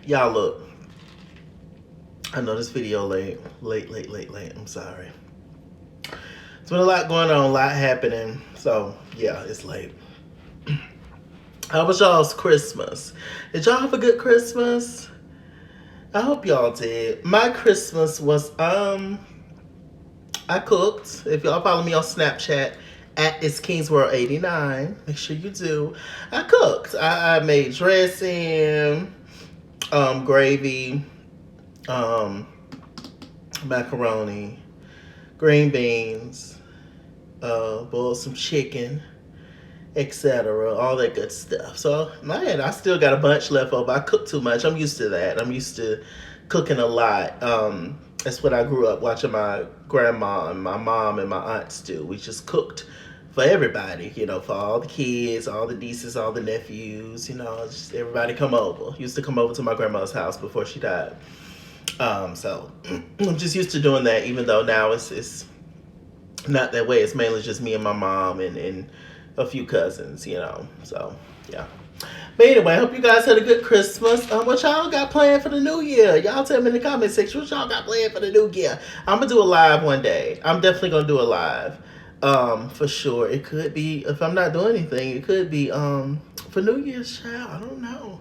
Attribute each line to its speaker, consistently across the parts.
Speaker 1: Y'all look. I know this video late. I'm sorry. It's been a lot going on, a lot happening. So yeah, it's late. How was y'all's Christmas? Did y'all have a good Christmas? I hope y'all did. My Christmas was I cooked. If y'all follow me on Snapchat at It's King's World 89, make sure you do. I cooked. I made dressing, gravy, macaroni, green beans, boiled some chicken, etc. All that good stuff. So man, I still got a bunch left over. I cook too much. I'm used to that. I'm used to cooking a lot. That's what I grew up watching my grandma and my mom and my aunts do. We just cooked for everybody, for all the kids, all the nieces, all the nephews, just everybody come over. Used to come over to my grandma's house before she died. So I'm just used to doing that, even though now it's not that way. It's mainly just me and my mom and a few cousins, So yeah. But anyway, I hope you guys had a good Christmas. What y'all got planned for the new year? Y'all tell me in the comment section what y'all got planned for the new year. I'm gonna do a live one day. I'm definitely gonna do a live. For sure. It could be, if I'm not doing anything, it could be for New Year's, child. I don't know.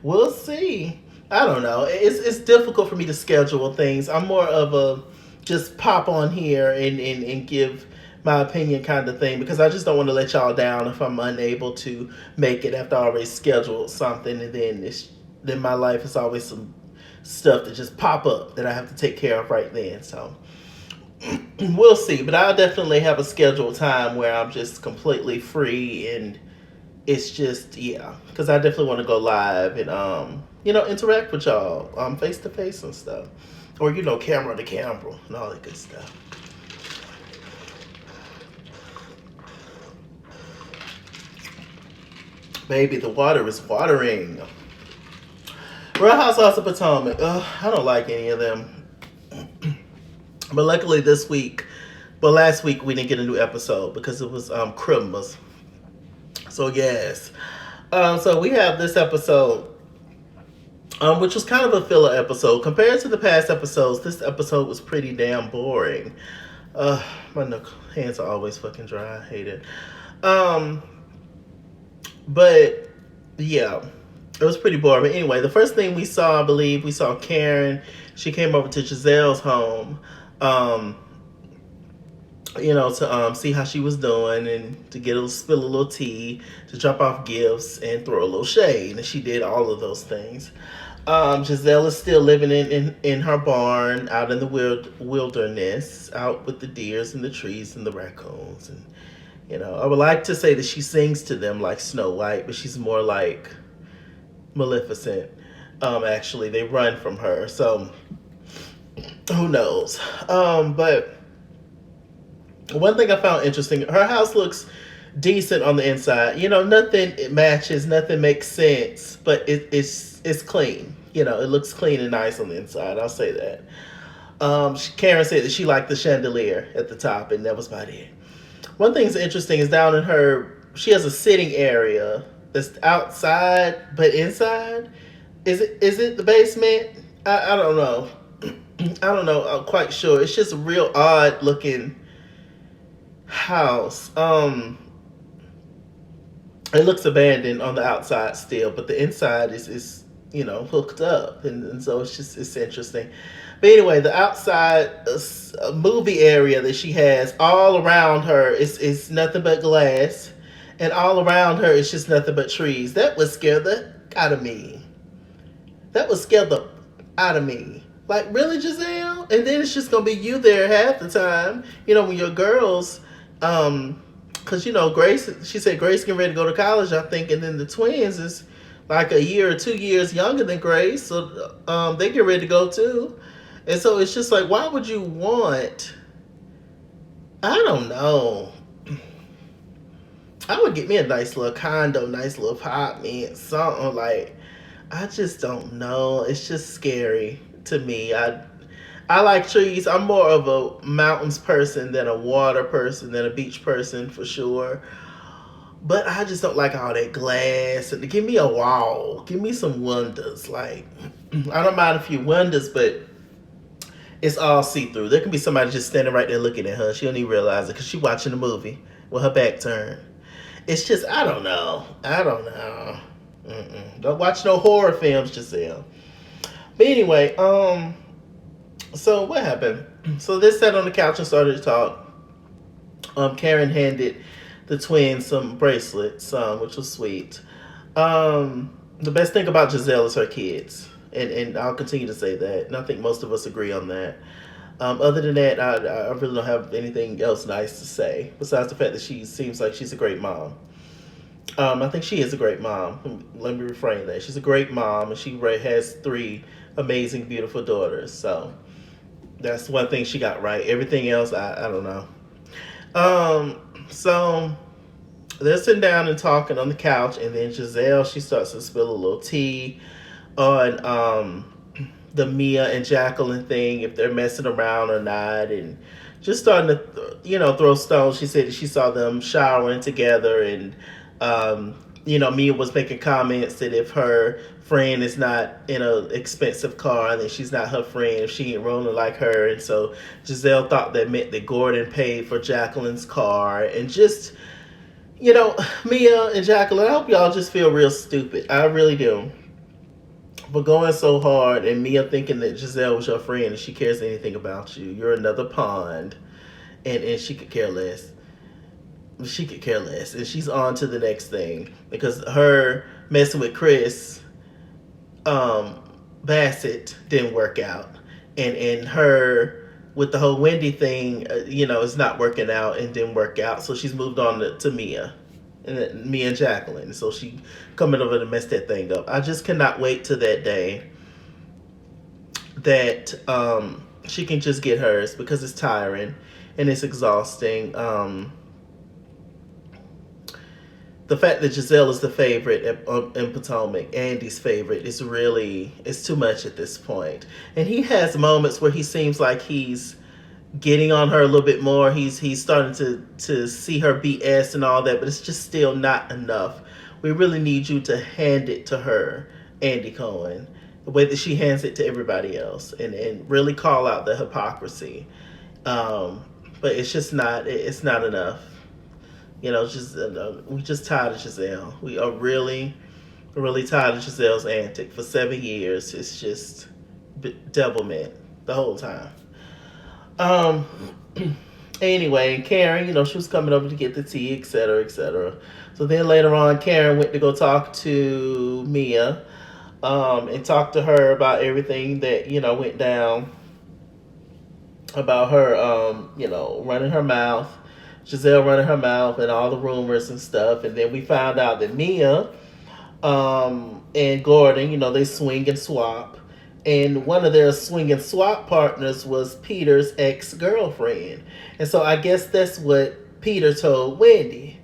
Speaker 1: We'll see. I don't know. It's difficult for me to schedule things. I'm more of a just pop on here and give my opinion kind of thing, because I just don't want to let y'all down if I'm unable to make it after I already scheduled something, and then my life is always some stuff that just pop up that I have to take care of right then. So we'll see, but I'll definitely have a scheduled time where I'm just completely free, and it's just, yeah, because I definitely want to go live and interact with y'all face to face and stuff, or camera to camera and all that good stuff. Baby, the water is watering. Real Housewives of Potomac. I don't like any of them. But luckily last week we didn't get a new episode because it was Christmas. So yes. So we have this episode, which was kind of a filler episode. Compared to the past episodes, this episode was pretty damn boring. My hands are always fucking dry. I hate it. But yeah, it was pretty boring. But anyway, the first thing we saw, I believe, we saw Karen. She came over to Gizelle's home, to see how she was doing and to spill a little tea, to drop off gifts and throw a little shade. And she did all of those things. Gizelle is still living in her barn out in the wilderness, out with the deers and the trees and the raccoons. And I would like to say that she sings to them like Snow White, but she's more like Maleficent. Actually, they run from her, so who knows? But one thing I found interesting, her house looks decent on the inside. Nothing matches, nothing makes sense, but it's clean. It looks clean and nice on the inside. I'll say that. Karen said that she liked the chandelier at the top, and that was about it. One thing that's interesting is down in she has a sitting area that's outside but inside. Is it the basement? I don't know. I don't know. I'm quite sure. It's just a real odd looking house. It looks abandoned on the outside still, but the inside is hooked up, and so it's interesting. But anyway, the outside movie area that she has, all around her is nothing but glass, and all around her is just nothing but trees. That would scare the out of me. That would scare the out of me. Like, really, Gizelle? And then it's just gonna be you there half the time. When your girls, because Grace. She said Grace getting ready to go to college, I think, and then the twins is like a year or 2 years younger than Grace, so they get ready to go too. And so it's just like, why would you want? I don't know. I would get me a nice little condo, nice little apartment, something like. I just don't know. It's just scary to me. I like trees. I'm more of a mountains person than a water person, than a beach person for sure. But I just don't like all that glass. And give me a wall. Give me some windows. Like, I don't mind a few windows, but it's all see-through. There can be somebody just standing right there looking at her. She don't even realize it because she watching the movie with her back turned. It's just, I don't know. I don't know. Don't watch no horror films, Gizelle. But anyway, so what happened? So they sat on the couch and started to talk. Karen handed the twins some bracelets, which was sweet. The best thing about Gizelle is her kids. And I'll continue to say that. And I think most of us agree on that. Other than that, I really don't have anything else nice to say, besides the fact that she seems like she's a great mom. I think she is a great mom. Let me reframe that. She's a great mom, and she has 3 amazing, beautiful daughters. So that's one thing she got right. Everything else, I don't know. So they're sitting down and talking on the couch, and then Gizelle, she starts to spill a little tea on the Mia and Jacqueline thing, if they're messing around or not, and just starting to throw stones. She said that she saw them showering together, and Mia was making comments that if her friend is not in an expensive car, then she's not her friend if she ain't rolling like her. And so Gizelle thought that meant that Gordon paid for Jacqueline's car, and just Mia and Jacqueline, I hope y'all just feel real stupid. I really do. For going so hard, and Mia thinking that Gizelle was your friend and she cares anything about you. You're another pond. And she could care less. She could care less. And she's on to the next thing. Because her messing with Chris Bassett didn't work out. And her with the whole Wendy thing, is not working out and didn't work out. So she's moved on to Mia. And Mia and Jacqueline. So she coming over to mess that thing up. I just cannot wait to that day that she can just get hers, because it's tiring and it's exhausting. The fact that Gizelle is the favorite in Potomac, Andy's favorite, it's too much at this point. And he has moments where he seems like he's getting on her a little bit more. He's starting to see her BS and all that, but it's just still not enough. We really need you to hand it to her, Andy Cohen, the way that she hands it to everybody else, and really call out the hypocrisy. But it's just not enough. We just tired of Gizelle. We are really, really tired of Gizelle's antic. For 7 years, it's just devilment the whole time. Anyway, Karen, she was coming over to get the tea, etc., etc. So then later on, Karen went to go talk to Mia, and talk to her about everything that, went down, about her, running her mouth, Gizelle running her mouth, and all the rumors and stuff. And then we found out that Mia, and Gordon, they swing and swap. And one of their swing and swap partners was Peter's ex-girlfriend. And so I guess that's what Peter told Wendy.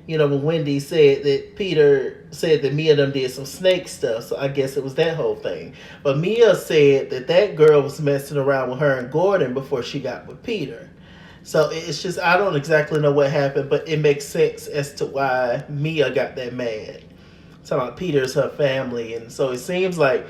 Speaker 1: When Wendy said that Peter said that Mia done did some snake stuff. So I guess it was that whole thing. But Mia said that girl was messing around with her and Gordon before she got with Peter. So it's just, I don't exactly know what happened, but it makes sense as to why Mia got that mad. Talking about Peter's her family. And so it seems like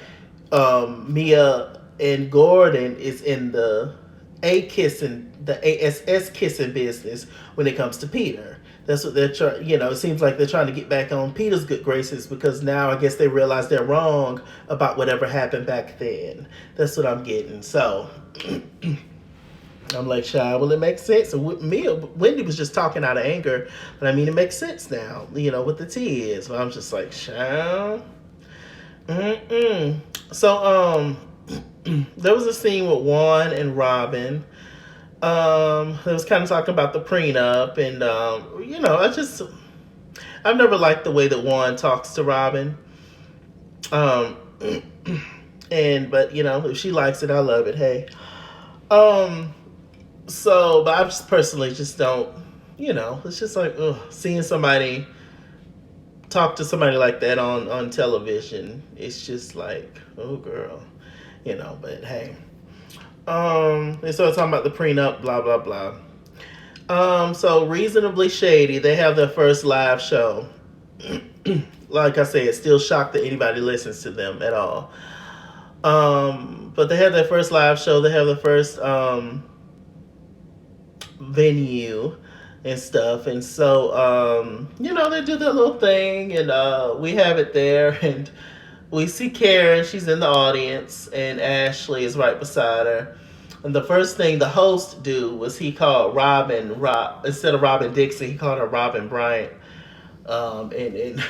Speaker 1: Mia and Gordon is in the ASS kissing business when it comes to Peter. That's what they're trying. It seems like they're trying to get back on Peter's good graces, because now I guess they realize they're wrong about whatever happened back then. That's what I'm getting. So I'm like, child, well, it makes sense. And Wendy was just talking out of anger, but I mean, it makes sense now. What the tea is. But I'm just like, child. So there was a scene with Juan and Robyn. They was kind of talking about the prenup, and I've never liked the way that Juan talks to Robyn. But if she likes it, I love it. Hey. But I just personally just don't, it's just like, seeing somebody talk to somebody like that on television, it's just like, oh girl, but hey. They started talking about the prenup, blah blah blah. So Reasonably Shady, they have their first live show. Like I said, still shocked that anybody listens to them at all. But they have their first live show. They have the first venue and stuff, and so they do their little thing, and we have it there, and we see Karen. She's in the audience, and Ashley is right beside her. And the first thing the host do was he called Robyn instead of Robyn Dixon, he called her Robyn Bryant. And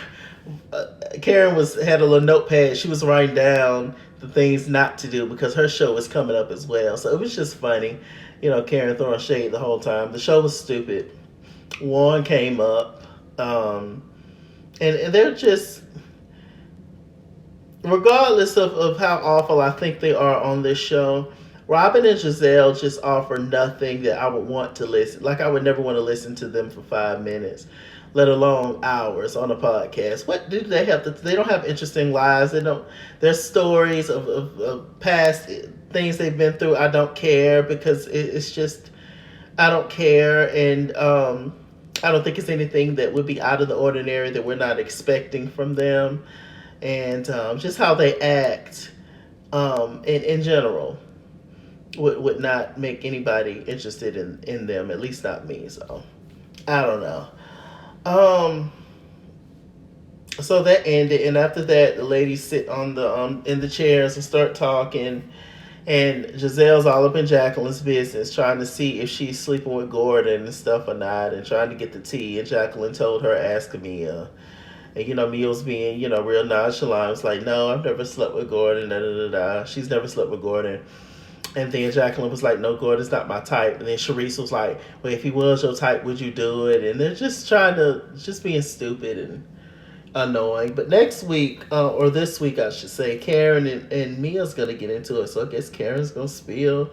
Speaker 1: Karen had a little notepad. She was writing down the things not to do because her show was coming up as well. So it was just funny, Karen throwing shade the whole time. The show was stupid. Warren came up, and they're just, regardless of how awful I think they are on this show, Robyn and Gizelle just offer nothing that I would want to listen. Like, I would never want to listen to them for 5 minutes, let alone hours on a podcast. What do they have? They don't have interesting lives. Their stories of past things they've been through, I don't care, because it's just, I don't care. And I don't think it's anything that would be out of the ordinary that we're not expecting from them. And just how they act in general would not make anybody interested in them, at least not me. So I don't know. So that ended, and after that, the ladies sit on the in the chairs and start talking, and Gizelle's all up in Jacqueline's business, trying to see if she's sleeping with Gordon and stuff or not, and trying to get the tea. And Jacqueline told her, ask Mia. And, Mia was being, real nonchalant. Was like, no, I've never slept with Gordon, da-da-da-da. She's never slept with Gordon. And then Jacqueline was like, no, Gordon's not my type. And then Sharice was like, well, if he was your type, would you do it? And they're just being stupid and annoying. But next week, or this week, I should say, Karen and Mia's going to get into it. So I guess Karen's going to spill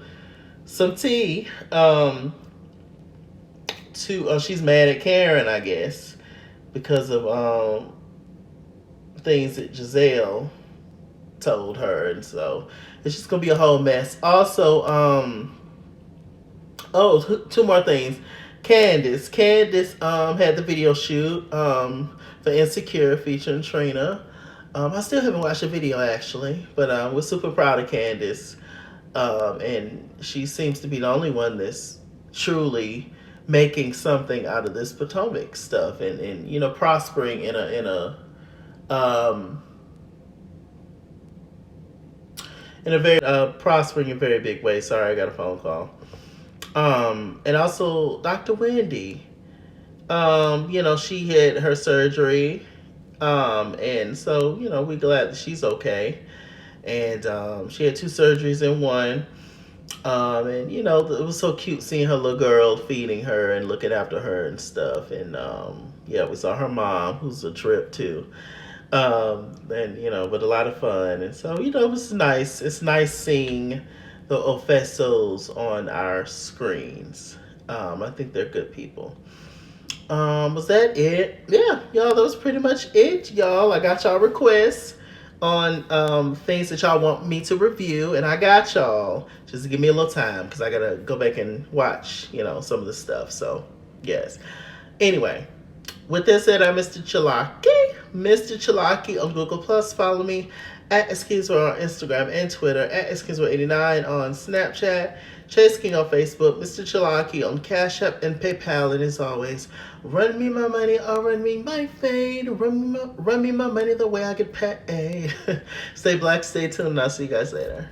Speaker 1: some tea. She's mad at Karen, I guess, because of things that Gizelle told her. And so it's just gonna be a whole mess. Also, two more things. Candiace had the video shoot for Insecure featuring Trina. I still haven't watched the video actually, but we're super proud of Candiace. And she seems to be the only one that's truly making something out of this Potomac stuff, and prospering in a very prospering in a very big way. Sorry, I got a phone call. And also Dr. Wendy. She had her surgery. And so, we're glad that she's okay. And she had 2 surgeries in one. And it was so cute seeing her little girl feeding her and looking after her and stuff. And we saw her mom, who's a trip too. But a lot of fun. And so, it was nice. It's nice seeing the Ofessos on our screens. I think they're good people. Was that it? Yeah, y'all, that was pretty much it, y'all. I got y'all requests on things that y'all want me to review, and I got y'all. Just give me a little time, because I gotta go back and watch, some of the stuff. So, yes. Anyway, with that said, I'm MrChalaki. MrChalaki on Google+. Follow me at Skinswell on Instagram and Twitter, at Skinswell89 on Snapchat, Chase King on Facebook, MrChalaki on Cash App and PayPal. And as always, run me my money or run me my fade. Run me my money the way I get paid. Stay black, stay tuned, and I'll see you guys later.